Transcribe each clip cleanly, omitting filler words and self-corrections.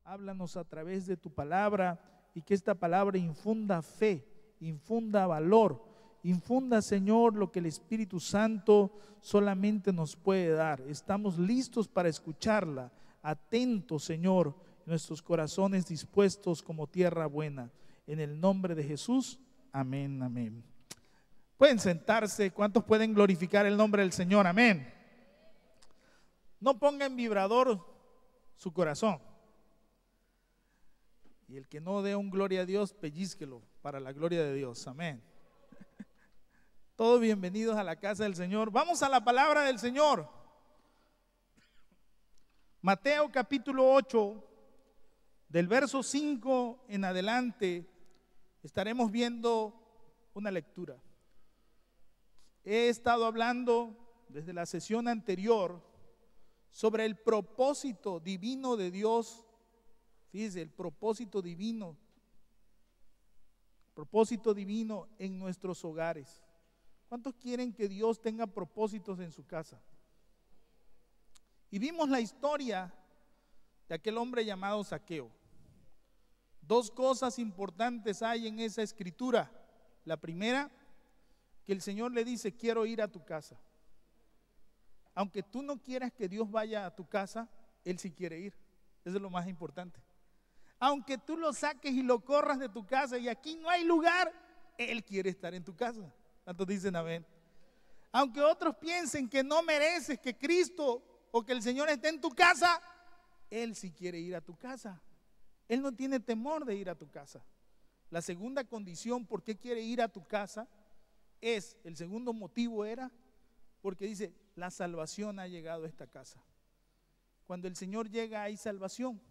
Háblanos a través de tu palabra y que esta palabra infunda fe, infunda valor, infunda, Señor, lo que el Espíritu Santo solamente nos puede dar. Estamos listos para escucharla, atentos, Señor, nuestros corazones dispuestos como tierra buena. En el nombre de Jesús, amén, amén. Pueden sentarse. ¿Cuántos pueden glorificar el nombre del Señor? Amén. No ponga en vibrador su corazón. Y el que no dé un gloria a Dios, pellízquelo para la gloria de Dios. Amén. Todos bienvenidos a la casa del Señor. Vamos a la palabra del Señor. Mateo capítulo 8, del verso 5 en adelante, estaremos viendo una lectura. He estado hablando desde la sesión anterior sobre el propósito divino de Dios. Fíjese, el propósito divino en nuestros hogares. ¿Cuántos quieren que Dios tenga propósitos en su casa? Y vimos la historia de aquel hombre llamado Zaqueo. Dos cosas importantes hay en esa escritura. La primera, que el Señor le dice: quiero ir a tu casa. Aunque tú no quieras que Dios vaya a tu casa, Él sí quiere ir. Eso es lo más importante. Aunque tú lo saques y lo corras de tu casa y aquí no hay lugar, Él quiere estar en tu casa. ¿Cuántos dicen amén? Aunque otros piensen que no mereces que Cristo o que el Señor esté en tu casa, Él sí quiere ir a tu casa. Él no tiene temor de ir a tu casa. La segunda condición por qué quiere ir a tu casa es, el segundo motivo era, porque dice, la salvación ha llegado a esta casa. Cuando el Señor llega hay salvación.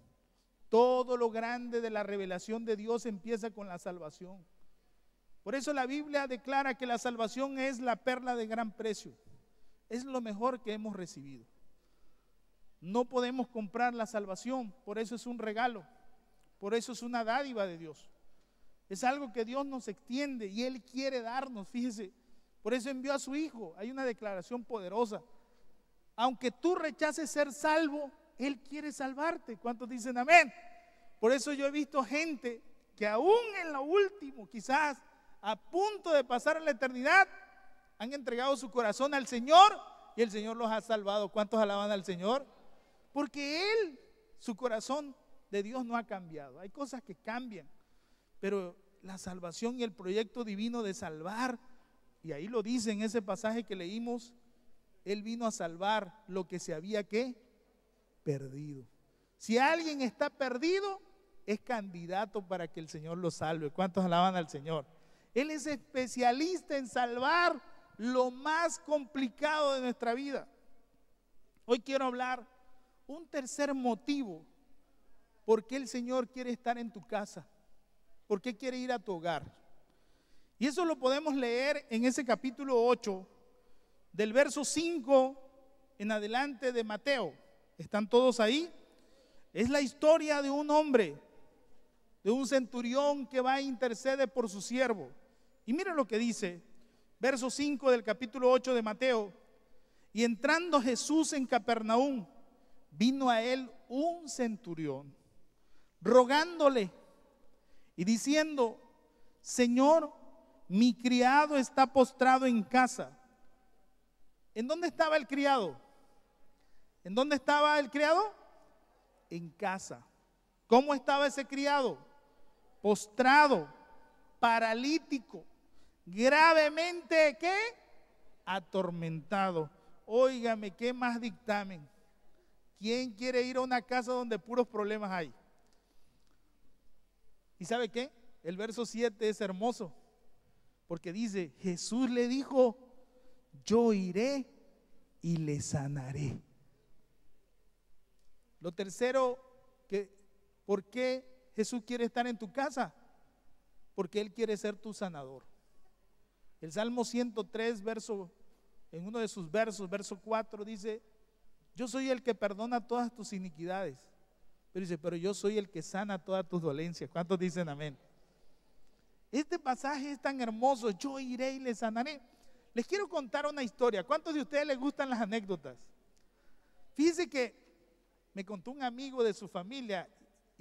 Todo lo grande de la revelación de Dios empieza con la salvación. Por eso la Biblia declara que la salvación es la perla de gran precio. Es lo mejor que hemos recibido. No podemos comprar la salvación, por eso es un regalo. Por eso es una dádiva de Dios. Es algo que Dios nos extiende y Él quiere darnos, fíjese. Por eso envió a su Hijo. Hay una declaración poderosa. Aunque tú rechaces ser salvo, Él quiere salvarte. ¿Cuántos dicen amén? Por eso yo he visto gente que aún en lo último, quizás a punto de pasar a la eternidad, han entregado su corazón al Señor y el Señor los ha salvado. ¿Cuántos alaban al Señor? Porque Él, su corazón de Dios no ha cambiado. Hay cosas que cambian, pero la salvación y el proyecto divino de salvar, y ahí lo dice en ese pasaje que leímos, Él vino a salvar lo que se había ¿qué? Perdido. Si alguien está perdido, es candidato para que el Señor lo salve. ¿Cuántos alaban al Señor? Él es especialista en salvar lo más complicado de nuestra vida. Hoy quiero hablar un tercer motivo por qué el Señor quiere estar en tu casa, por qué quiere ir a tu hogar. Y eso lo podemos leer en ese capítulo 8, del verso 5 en adelante de Mateo. ¿Están todos ahí? Es la historia de un hombre, de un centurión que va a interceder por su siervo. Y miren lo que dice, verso 5 del capítulo 8 de Mateo. Y entrando Jesús en Capernaum, vino a él un centurión, rogándole y diciendo: Señor, mi criado está postrado en casa. ¿En dónde estaba el criado? ¿En dónde estaba el criado? En casa. ¿Cómo estaba ese criado? Postrado, paralítico, gravemente ¿qué? Atormentado. Óigame, ¿qué más dictamen? ¿Quién quiere ir a una casa donde puros problemas hay? ¿Y sabe qué? El verso 7 es hermoso, porque dice, Jesús le dijo: yo iré y le sanaré. Lo tercero, ¿por qué Jesús quiere estar en tu casa? Porque Él quiere ser tu sanador. El Salmo 103, en uno de sus versos, verso 4, dice: yo soy el que perdona todas tus iniquidades. Pero dice, pero yo soy el que sana todas tus dolencias. ¿Cuántos dicen amén? Este pasaje es tan hermoso, yo iré y le sanaré. Les quiero contar una historia. ¿Cuántos de ustedes les gustan las anécdotas? Fíjense que me contó un amigo de su familia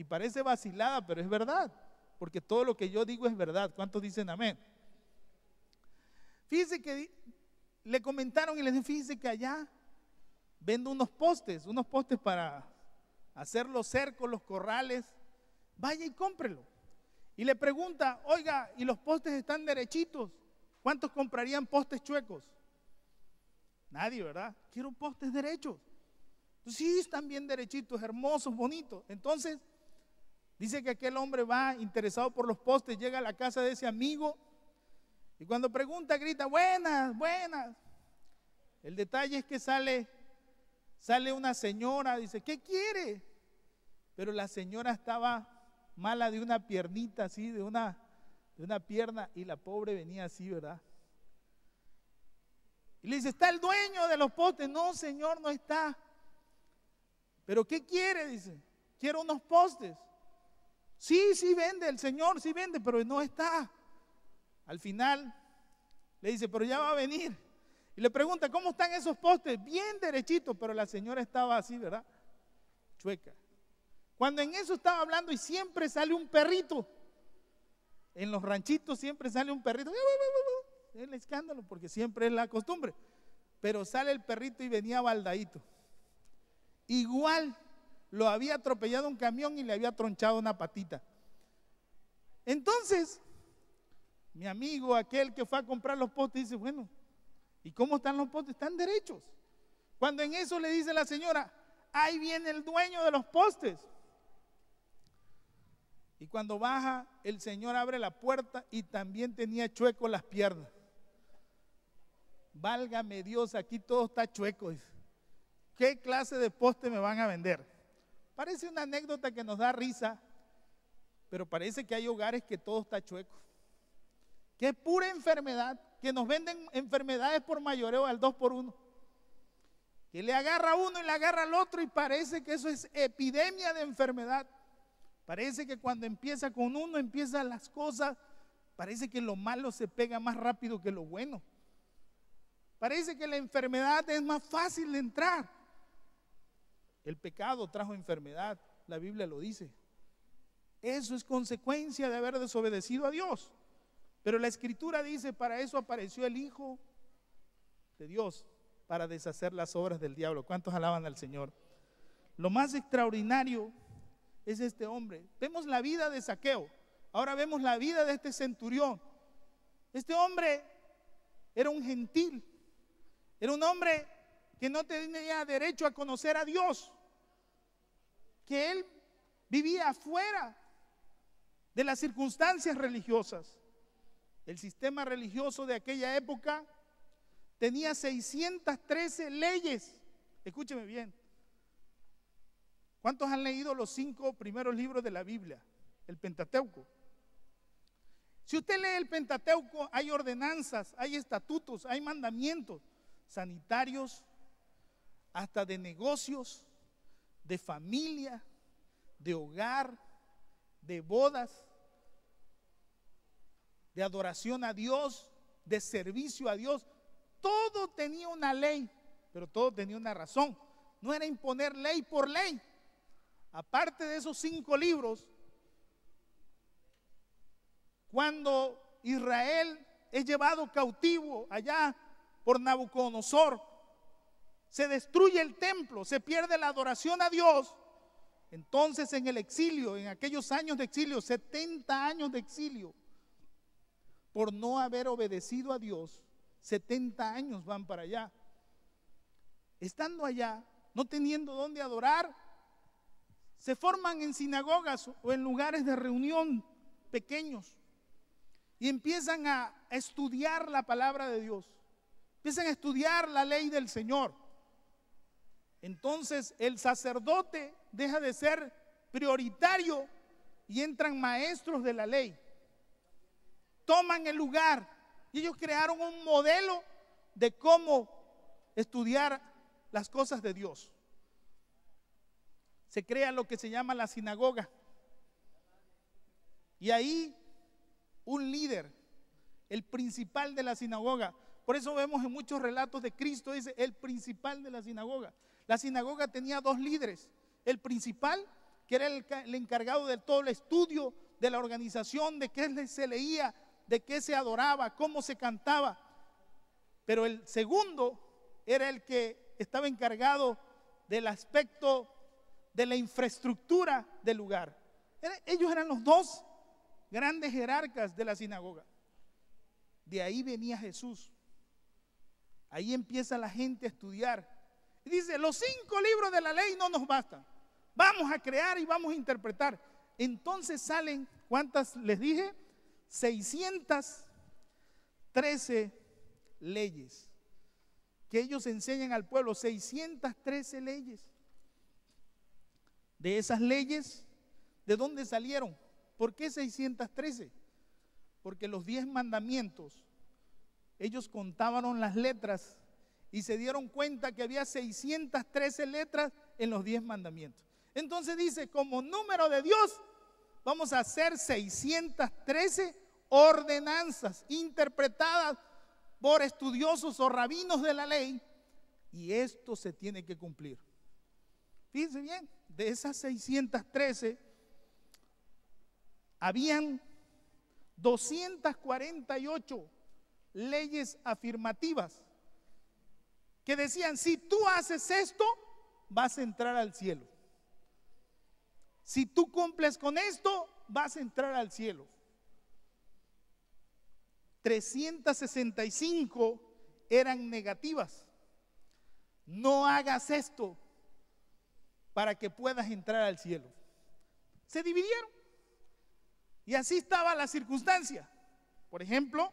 Y parece vacilada, pero es verdad, porque todo lo que yo digo es verdad. ¿Cuántos dicen amén? Fíjese que le comentaron y les dije, fíjese que allá vendo unos postes para hacer los cercos, los corrales, vaya y cómprelo. Y le pregunta, oiga, ¿y los postes están derechitos? ¿Cuántos comprarían postes chuecos? Nadie, ¿verdad? Quiero postes derechos. Sí, están bien derechitos, hermosos, bonitos. Entonces, dice que aquel hombre va interesado por los postes, llega a la casa de ese amigo y cuando pregunta grita, buenas, buenas. El detalle es que sale una señora, dice, ¿qué quiere? Pero la señora estaba mala de una piernita así, de una pierna, y la pobre venía así, ¿verdad? Y le dice, ¿está el dueño de los postes? No, señor, no está. ¿Pero qué quiere? Dice, quiero unos postes. Sí, sí vende, el señor sí vende, pero no está. Al final le dice, pero ya va a venir. Y le pregunta, ¿cómo están esos postes? Bien derechitos, pero la señora estaba así, ¿verdad? Chueca. Cuando en eso estaba hablando y siempre sale un perrito. En los ranchitos siempre sale un perrito. Es el escándalo porque siempre es la costumbre. Pero sale el perrito y venía baldadito. Igual lo había atropellado un camión y le había tronchado una patita. Entonces, mi amigo, aquel que fue a comprar los postes, dice, bueno, ¿y cómo están los postes? Están derechos. Cuando en eso le dice la señora, ahí viene el dueño de los postes. Y cuando baja, el señor abre la puerta y también tenía chueco las piernas. Válgame Dios, aquí todo está chueco. ¿Qué clase de poste me van a vender? Parece una anécdota que nos da risa, pero parece que hay hogares que todo está chueco. Que es pura enfermedad, que nos venden enfermedades por mayoreo al 2x1. Que le agarra a uno y le agarra al otro y parece que eso es epidemia de enfermedad. Parece que cuando empieza con uno, empiezan las cosas, parece que lo malo se pega más rápido que lo bueno. Parece que la enfermedad es más fácil de entrar. El pecado trajo enfermedad, la Biblia lo dice. Eso es consecuencia de haber desobedecido a Dios. Pero la Escritura dice, para eso apareció el Hijo de Dios, para deshacer las obras del diablo. ¿Cuántos alaban al Señor? Lo más extraordinario es este hombre. Vemos la vida de Zaqueo, ahora vemos la vida de este centurión. Este hombre era un gentil, era un hombre que no tenía derecho a conocer a Dios, que él vivía fuera de las circunstancias religiosas. El sistema religioso de aquella época tenía 613 leyes. Escúcheme bien. ¿Cuántos han leído los 5 primeros libros de la Biblia? El Pentateuco. Si usted lee el Pentateuco, hay ordenanzas, hay estatutos, hay mandamientos sanitarios, hasta de negocios, de familia, de hogar, de bodas, de adoración a Dios, de servicio a Dios. Todo tenía una ley, pero todo tenía una razón. No era imponer ley por ley. Aparte de esos 5 libros, cuando Israel es llevado cautivo allá por Nabucodonosor, se destruye el templo, se pierde la adoración a Dios. Entonces en el exilio, en aquellos años de exilio, 70 años de exilio, por no haber obedecido a Dios, 70 años van para allá. Estando allá, no teniendo dónde adorar, se forman en sinagogas o en lugares de reunión pequeños y empiezan a estudiar la palabra de Dios, empiezan a estudiar la ley del Señor. Entonces el sacerdote deja de ser prioritario y entran maestros de la ley. Toman el lugar y ellos crearon un modelo de cómo estudiar las cosas de Dios. Se crea lo que se llama la sinagoga. Y ahí un líder, el principal de la sinagoga. Por eso vemos en muchos relatos de Cristo, dice el principal de la sinagoga. La sinagoga tenía 2 líderes. El principal, que era el encargado de todo el estudio, de la organización, de qué se leía, de qué se adoraba, cómo se cantaba. Pero el segundo era el que estaba encargado del aspecto de la infraestructura del lugar. Ellos eran los dos grandes jerarcas de la sinagoga. De ahí venía Jesús. Ahí empieza la gente a estudiar. Y dice, los 5 libros de la ley no nos bastan. Vamos a crear y vamos a interpretar. Entonces salen, ¿cuántas les dije? 613 leyes que ellos enseñan al pueblo. 613 leyes. De esas leyes, ¿de dónde salieron? ¿Por qué 613? Porque los 10 mandamientos, ellos contaban las letras y se dieron cuenta que había 613 letras en los 10 mandamientos. Entonces dice, como número de Dios, vamos a hacer 613 ordenanzas interpretadas por estudiosos o rabinos de la ley, y esto se tiene que cumplir. Fíjense bien, de esas 613, habían 248 leyes afirmativas que decían, si tú haces esto, vas a entrar al cielo. Si tú cumples con esto, vas a entrar al cielo. 365 eran negativas. No hagas esto para que puedas entrar al cielo. Se dividieron. Y así estaba la circunstancia. Por ejemplo,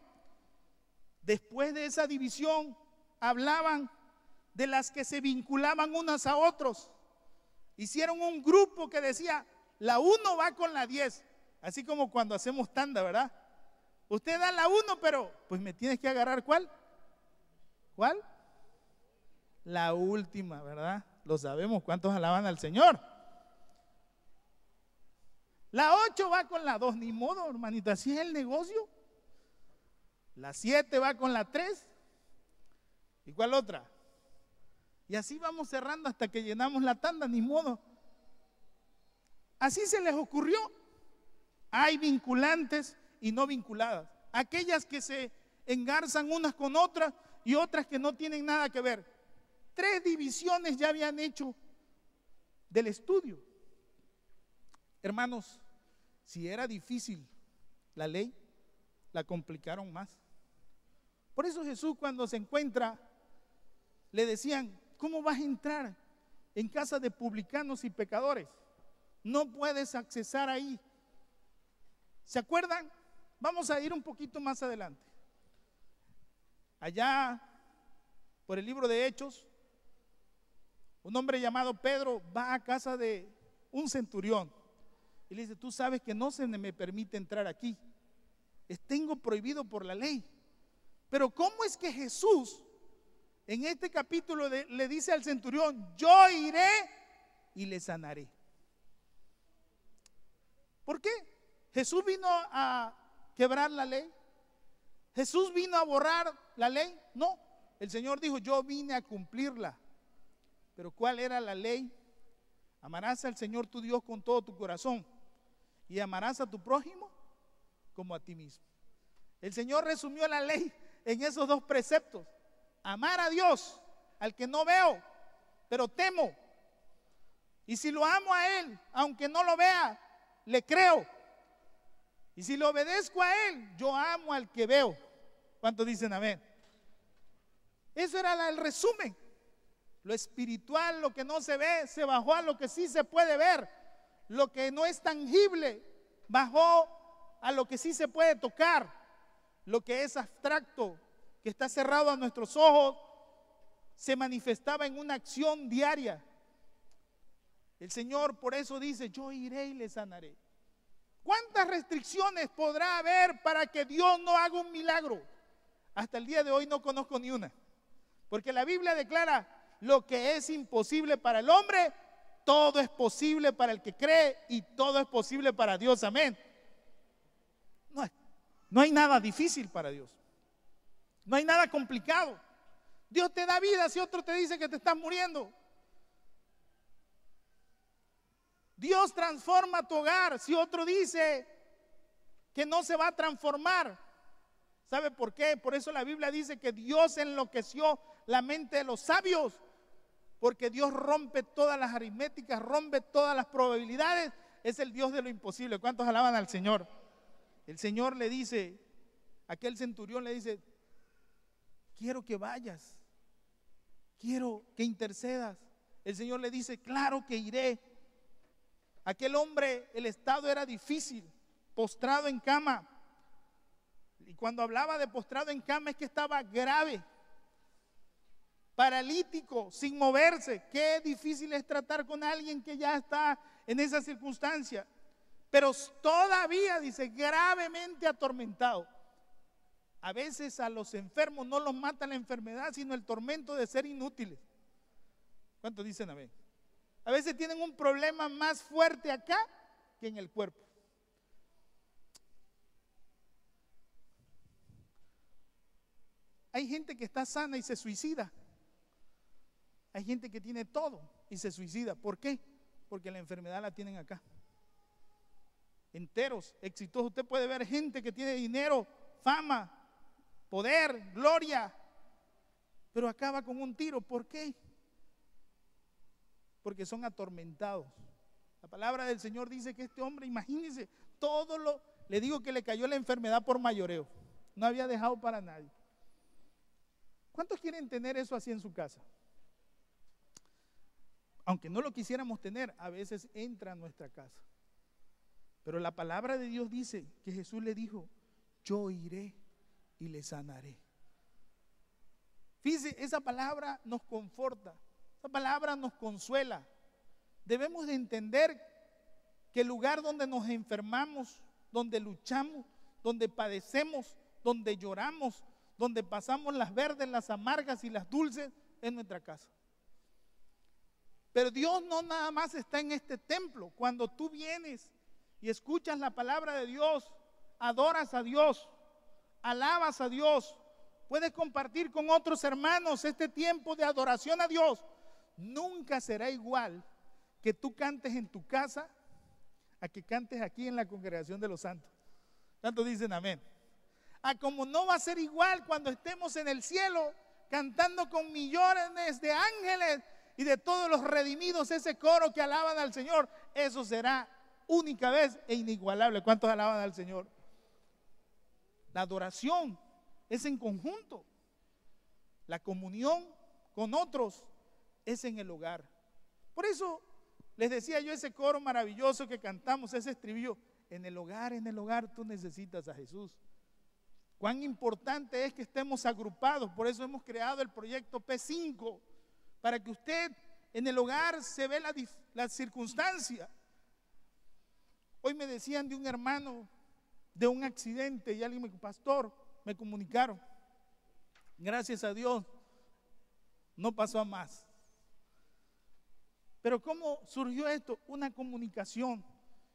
después de esa división, hablaban de las que se vinculaban unas a otros. Hicieron un grupo que decía, la 1 va con la 10. Así como cuando hacemos tanda, ¿verdad? Usted da la 1, pero pues me tienes que agarrar ¿cuál? ¿Cuál? La última, ¿verdad? Lo sabemos, ¿cuántos alaban al Señor? La 8 va con la 2, ni modo, hermanito, así es el negocio. La 7 va con la 3. ¿Y cuál otra? Y así vamos cerrando hasta que llenamos la tanda, ni modo. Así se les ocurrió. Hay vinculantes y no vinculadas. Aquellas que se engarzan unas con otras y otras que no tienen nada que ver. 3 divisiones ya habían hecho del estudio. Hermanos, si era difícil la ley, la complicaron más. Por eso Jesús, cuando se encuentra, le decían, ¿cómo vas a entrar en casa de publicanos y pecadores? No puedes accesar ahí. ¿Se acuerdan? Vamos a ir un poquito más adelante. Allá, por el libro de Hechos, un hombre llamado Pedro va a casa de un centurión y le dice, tú sabes que no se me permite entrar aquí. Tengo prohibido por la ley. Pero ¿cómo es que Jesús en este capítulo le dice al centurión, yo iré y le sanaré? ¿Por qué? ¿Jesús vino a quebrar la ley? ¿Jesús vino a borrar la ley? No, el Señor dijo, yo vine a cumplirla. Pero ¿cuál era la ley? Amarás al Señor tu Dios con todo tu corazón y amarás a tu prójimo como a ti mismo. El Señor resumió la ley en esos 2 preceptos. Amar a Dios, al que no veo, pero temo. Y si lo amo a Él, aunque no lo vea, le creo. Y si le obedezco a Él, yo amo al que veo. ¿Cuántos dicen amén? Eso era el resumen. Lo espiritual, lo que no se ve, se bajó a lo que sí se puede ver. Lo que no es tangible, bajó a lo que sí se puede tocar. Lo que es abstracto, que está cerrado a nuestros ojos, se manifestaba en una acción diaria. El Señor por eso dice, yo iré y le sanaré. ¿Cuántas restricciones podrá haber para que Dios no haga un milagro? Hasta el día de hoy no conozco ni una. Porque la Biblia declara, lo que es imposible para el hombre, todo es posible para el que cree y todo es posible para Dios. Amén. No hay nada difícil para Dios. No hay nada complicado. Dios te da vida si otro te dice que te estás muriendo. Dios transforma tu hogar. Si otro dice que no se va a transformar, ¿sabe por qué? Por eso la Biblia dice que Dios enloqueció la mente de los sabios, porque Dios rompe todas las aritméticas, rompe todas las probabilidades. Es el Dios de lo imposible. ¿Cuántos alaban al Señor? El Señor le dice, aquel centurión le dice, quiero que vayas, quiero que intercedas. El Señor le dice, claro que iré. Aquel hombre, el estado era difícil, postrado en cama. Y cuando hablaba de postrado en cama es que estaba grave, paralítico, sin moverse. Qué difícil es tratar con alguien que ya está en esa circunstancia. Pero todavía, dice, gravemente atormentado. A veces a los enfermos no los mata la enfermedad, sino el tormento de ser inútiles. ¿Cuántos dicen amén? A veces tienen un problema más fuerte acá que en el cuerpo. Hay gente que está sana y se suicida. Hay gente que tiene todo y se suicida. ¿Por qué? Porque la enfermedad la tienen acá. Enteros, exitosos. Usted puede ver gente que tiene dinero, fama, poder, gloria, pero acaba con un tiro. ¿Por qué? Porque son atormentados. La palabra del Señor dice que este hombre, imagínense, le digo que le cayó la enfermedad por mayoreo. No había dejado para nadie. ¿Cuántos quieren tener eso así en su casa? Aunque no lo quisiéramos tener, a veces entra a nuestra casa. Pero la palabra de Dios dice que Jesús le dijo, yo iré y le sanaré. Fíjense, esa palabra nos conforta, esa palabra nos consuela. Debemos de entender que el lugar donde nos enfermamos, donde luchamos, donde padecemos, donde lloramos, donde pasamos las verdes, las amargas y las dulces, es nuestra casa. Pero Dios no nada más está en este templo. Cuando tú vienes y escuchas la palabra de Dios, adoras a Dios, alabas a Dios, puedes compartir con otros hermanos este tiempo de adoración a Dios. Nunca será igual que tú cantes en tu casa a que cantes aquí en la congregación de los santos. ¿Cuántos dicen amén? A como no va a ser igual cuando estemos en el cielo cantando con millones de ángeles y de todos los redimidos, ese coro que alaban al Señor. Eso será única vez e inigualable. ¿Cuántos alaban al Señor? La adoración es en conjunto. La comunión con otros es en el hogar. Por eso les decía yo ese coro maravilloso que cantamos, ese estribillo, en el hogar tú necesitas a Jesús. Cuán importante es que estemos agrupados. Por eso hemos creado el proyecto P5, para que usted en el hogar se ve la circunstancia. Hoy me decían de un hermano de un accidente y alguien me dijo, pastor, me comunicaron. Gracias a Dios, no pasó a más. Pero ¿cómo surgió esto? Una comunicación.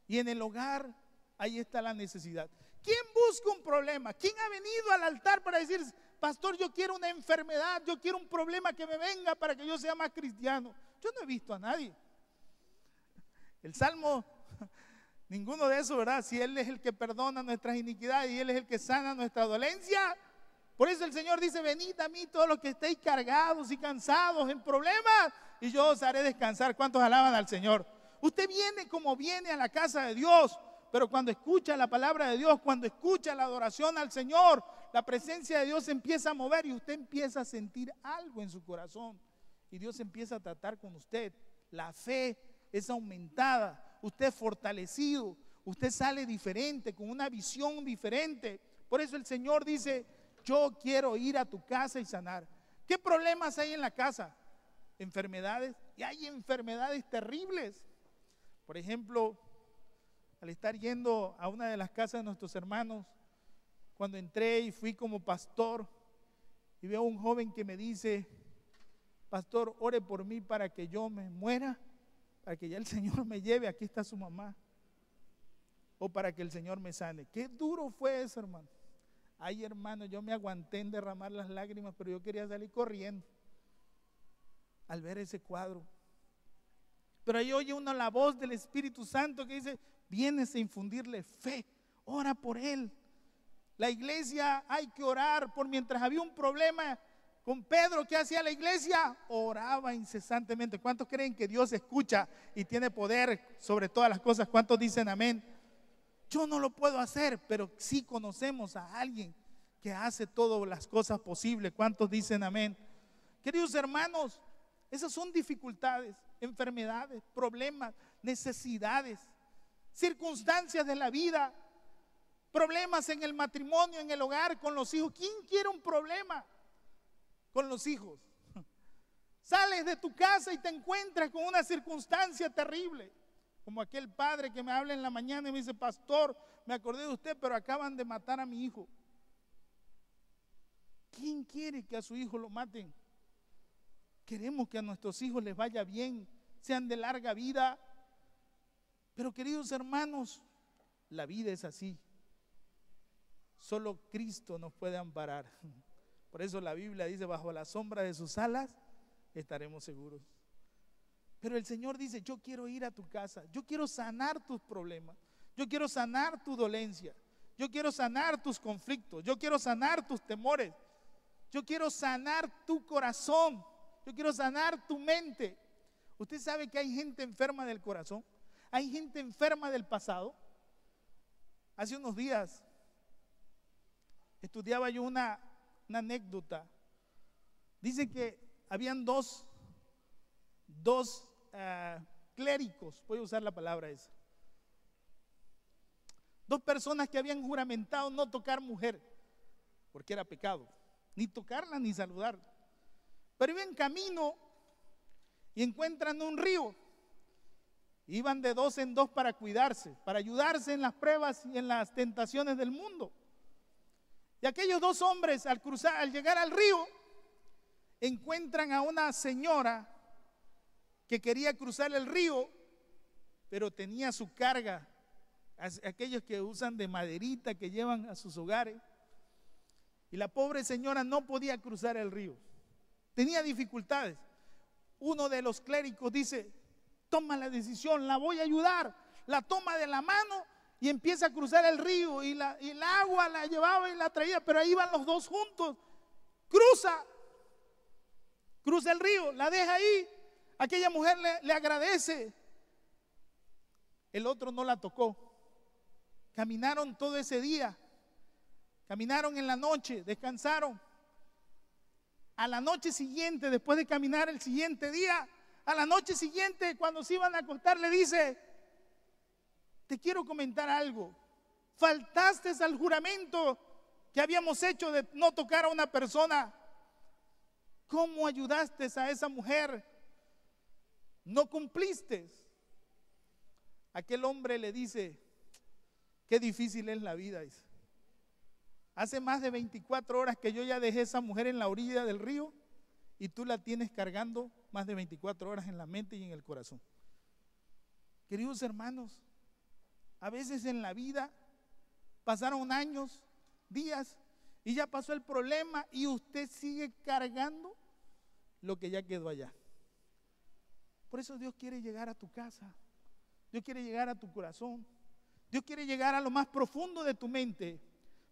Y en el hogar, ahí está la necesidad. ¿Quién busca un problema? ¿Quién ha venido al altar para decir, pastor, yo quiero una enfermedad, yo quiero un problema que me venga para que yo sea más cristiano? Yo no he visto a nadie. El Salmo, ninguno de esos, ¿verdad? Si Él es el que perdona nuestras iniquidades y Él es el que sana nuestra dolencia. Por eso el Señor dice, venid a mí todos los que estéis cargados y cansados en problemas y yo os haré descansar. ¿Cuántos alaban al Señor? Usted viene como viene a la casa de Dios, pero cuando escucha la palabra de Dios, cuando escucha la adoración al Señor, la presencia de Dios empieza a mover y usted empieza a sentir algo en su corazón y Dios empieza a tratar con usted. La fe es aumentada, usted es fortalecido, usted sale diferente, con una visión diferente. Por eso el Señor dice, yo quiero ir a tu casa y sanar. ¿Qué problemas hay en la casa? Enfermedades, y hay enfermedades terribles. Por ejemplo, al estar yendo a una de las casas de nuestros hermanos, cuando entré y fui como pastor, y veo a un joven que me dice, pastor, ore por mí para que yo me muera, para que ya el Señor me lleve, aquí está su mamá, o para que el Señor me sane. Qué duro fue eso, hermano. Ay, hermano, yo me aguanté en derramar las lágrimas, pero yo quería salir corriendo al ver ese cuadro. Pero ahí oye uno la voz del Espíritu Santo que dice, vienes a infundirle fe, ora por él. La iglesia hay que orar por mientras había un problema con Pedro, ¿qué hacía la iglesia? Oraba incesantemente. ¿Cuántos creen que Dios escucha y tiene poder sobre todas las cosas? ¿Cuántos dicen amén? Yo no lo puedo hacer, pero sí conocemos a alguien que hace todas las cosas posibles. ¿Cuántos dicen amén? Queridos hermanos, esas son dificultades, enfermedades, problemas, necesidades, circunstancias de la vida, problemas en el matrimonio, en el hogar, con los hijos. ¿Quién quiere un problema con los hijos? Sales de tu casa y te encuentras con una circunstancia terrible, como aquel padre que me habla en la mañana y me dice, pastor, me acordé de usted, pero acaban de matar a mi hijo. ¿Quién quiere que a su hijo lo maten? Queremos que a nuestros hijos les vaya bien, sean de larga vida. Pero queridos hermanos, la vida es así. Solo Cristo nos puede amparar. Por eso la Biblia dice, bajo la sombra de sus alas estaremos seguros. Pero el Señor dice, yo quiero ir a tu casa, yo quiero sanar tus problemas, yo quiero sanar tu dolencia, yo quiero sanar tus conflictos, yo quiero sanar tus temores, yo quiero sanar tu corazón, yo quiero sanar tu mente. Usted sabe que hay gente enferma del corazón, hay gente enferma del pasado. Hace unos días estudiaba yo una anécdota. Dice que habían dos clérigos, voy a usar la palabra esa. Dos personas que habían juramentado no tocar mujer, porque era pecado, ni tocarla ni saludarla. Pero iban en camino y encuentran un río. Iban de dos en dos para cuidarse, para ayudarse en las pruebas y en las tentaciones del mundo. Y aquellos dos hombres al llegar al río, encuentran a una señora que quería cruzar el río, pero tenía su carga, aquellos que usan de maderita que llevan a sus hogares. Y la pobre señora no podía cruzar el río, tenía dificultades. Uno de los clérigos dice, toma la decisión, la voy a ayudar. La toma de la mano y empieza a cruzar el río y el agua la llevaba y la traía, pero ahí van los dos juntos. Cruza el río, la deja ahí. Aquella mujer le agradece. El otro no la tocó. Caminaron todo ese día, caminaron en la noche, descansaron. A la noche siguiente, después de caminar el siguiente día, a la noche siguiente, cuando se iban a acostar, le dice, te quiero comentar algo. Faltaste al juramento que habíamos hecho de no tocar a una persona. ¿Cómo ayudaste a esa mujer? No cumpliste. Aquel hombre le dice, qué difícil es la vida. Dice, hace más de 24 horas que yo ya dejé a esa mujer en la orilla del río y tú la tienes cargando más de 24 horas en la mente y en el corazón. Queridos hermanos, a veces en la vida pasaron años, días y ya pasó el problema y usted sigue cargando lo que ya quedó allá. Por eso Dios quiere llegar a tu casa, Dios quiere llegar a tu corazón, Dios quiere llegar a lo más profundo de tu mente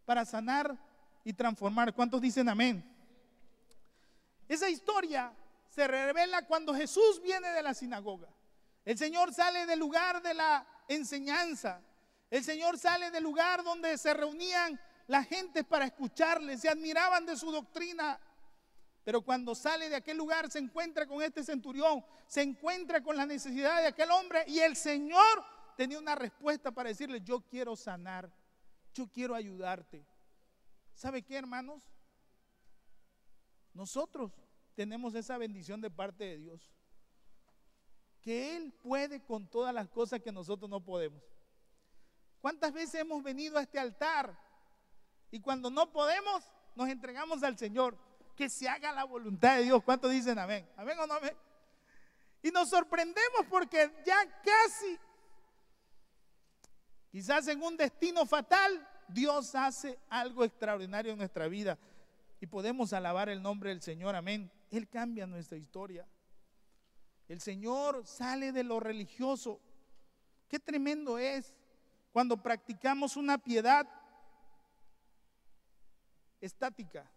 para sanar y transformar. ¿Cuántos dicen amén? Esa historia se revela cuando Jesús viene de la sinagoga. El Señor sale del lugar de la enseñanza. El Señor sale del lugar donde se reunían la gente para escucharle, se admiraban de su doctrina. Pero cuando sale de aquel lugar se encuentra con este centurión, se encuentra con la necesidad de aquel hombre y el Señor tenía una respuesta para decirle, yo quiero sanar, yo quiero ayudarte. ¿Sabe qué, hermanos? Nosotros tenemos esa bendición de parte de Dios, que Él puede con todas las cosas que nosotros no podemos. ¿Cuántas veces hemos venido a este altar y cuando no podemos nos entregamos al Señor? Que se haga la voluntad de Dios. ¿Cuántos dicen amén? ¿Amén o no amén? Y nos sorprendemos porque ya casi, quizás en un destino fatal, Dios hace algo extraordinario en nuestra vida y podemos alabar el nombre del Señor, amén. Él cambia nuestra historia. El Señor sale de lo religioso. Qué tremendo es cuando practicamos una piedad estática.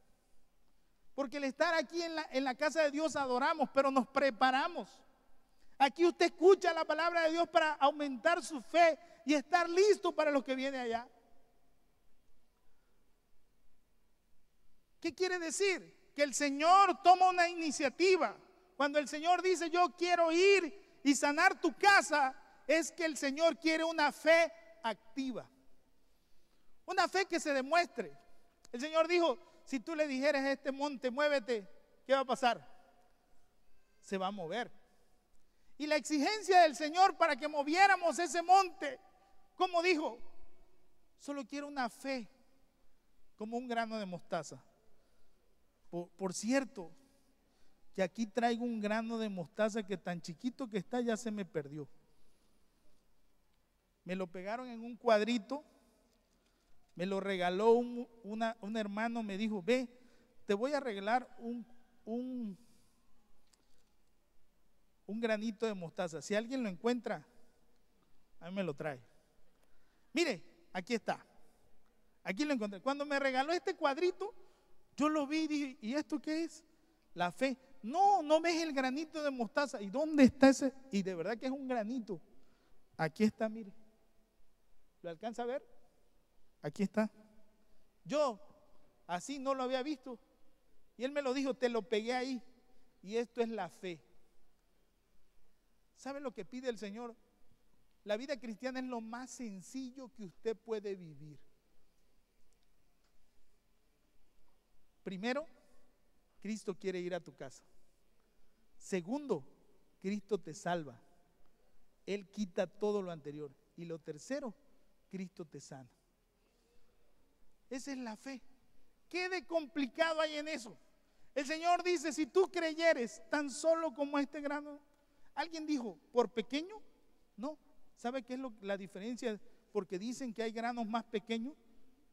Porque el estar aquí en la casa de Dios adoramos, pero nos preparamos. Aquí usted escucha la palabra de Dios para aumentar su fe y estar listo para lo que viene allá. ¿Qué quiere decir? Que el Señor toma una iniciativa. Cuando el Señor dice yo quiero ir y sanar tu casa, es que el Señor quiere una fe activa. Una fe que se demuestre. El Señor dijo, si tú le dijeras a este monte, muévete, ¿qué va a pasar? Se va a mover. Y la exigencia del Señor para que moviéramos ese monte, como dijo, solo quiero una fe como un grano de mostaza. Por cierto, que aquí traigo un grano de mostaza que tan chiquito que está ya se me perdió. Me lo pegaron en un cuadrito, me lo regaló un hermano, me dijo, ve, te voy a regalar un granito de mostaza. Si alguien lo encuentra, a mí me lo trae. Mire, aquí está. Aquí lo encontré. Cuando me regaló este cuadrito, yo lo vi y dije, ¿y esto qué es? La fe. No, no ves el granito de mostaza. ¿Y dónde está ese? Y de verdad que es un granito. Aquí está, mire. ¿Lo alcanza a ver? Aquí está. Yo así no lo había visto. Y él me lo dijo, te lo pegué ahí. Y esto es la fe. ¿Sabe lo que pide el Señor? La vida cristiana es lo más sencillo que usted puede vivir. Primero, Cristo quiere ir a tu casa. Segundo, Cristo te salva. Él quita todo lo anterior. Y lo tercero, Cristo te sana. Esa es la fe. ¿Qué de complicado hay en eso? El Señor dice, si tú creyeres tan solo como este grano. Alguien dijo, ¿por pequeño? No. ¿Sabe qué es la diferencia? Porque dicen que hay granos más pequeños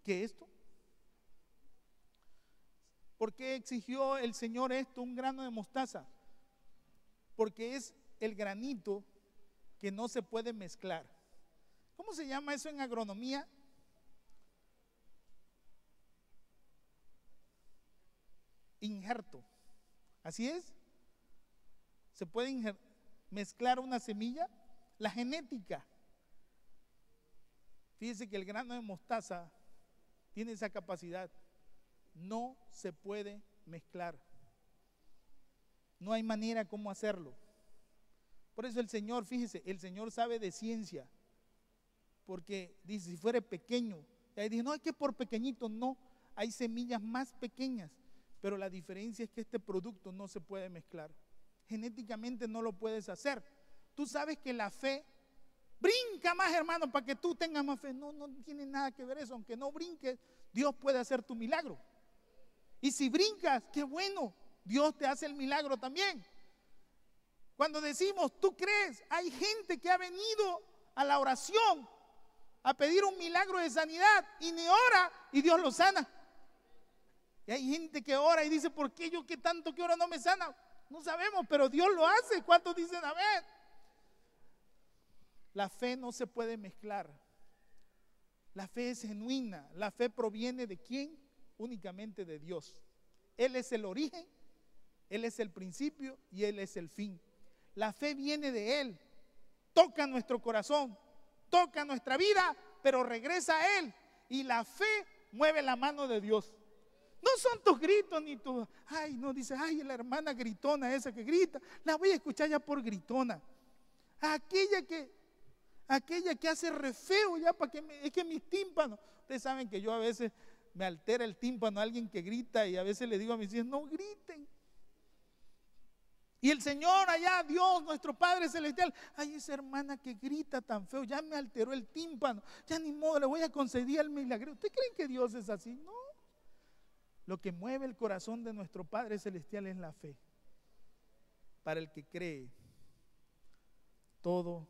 que esto. ¿Por qué exigió el Señor esto, un grano de mostaza? Porque es el granito que no se puede mezclar. ¿Cómo se llama eso en agronomía? Injerto. ¿Así es? ¿Se puede mezclar una semilla? La genética. Fíjese que el grano de mostaza tiene esa capacidad. No se puede mezclar. No hay manera como hacerlo. Por eso el Señor, fíjese, el Señor sabe de ciencia. Porque dice, si fuera pequeño, y ahí dice, no, es que por pequeñito, no, hay semillas más pequeñas, pero la diferencia es que este producto no se puede mezclar. Genéticamente no lo puedes hacer. Tú sabes que la fe brinca más, hermano, para que tú tengas más fe. No, no tiene nada que ver eso. Aunque no brinques, Dios puede hacer tu milagro. Y si brincas, qué bueno, Dios te hace el milagro también. Cuando decimos, tú crees, hay gente que ha venido a la oración a pedir un milagro de sanidad y ni ora y Dios lo sana. Y hay gente que ora y dice, ¿por qué yo que tanto que oro no me sana? No sabemos, pero Dios lo hace. ¿Cuántos dicen amén? La fe no se puede mezclar. La fe es genuina. La fe proviene ¿de quién? Únicamente de Dios. Él es el origen, Él es el principio y Él es el fin. La fe viene de Él. Toca nuestro corazón, toca nuestra vida, pero regresa a Él. Y la fe mueve la mano de Dios. No son tus gritos ni tus, ay, no, dice, ay, la hermana gritona esa que grita, la voy a escuchar ya por gritona. Aquella que hace re feo ya para que es que mis tímpanos. Ustedes saben que yo a veces me altera el tímpano a alguien que grita y a veces le digo a mis hijos, no griten. Y el Señor allá, Dios, nuestro Padre Celestial, ay, esa hermana que grita tan feo, ya me alteró el tímpano, ya ni modo, le voy a conceder el milagro. ¿Ustedes creen que Dios es así? No. Lo que mueve el corazón de nuestro Padre Celestial es la fe. Para el que cree, todo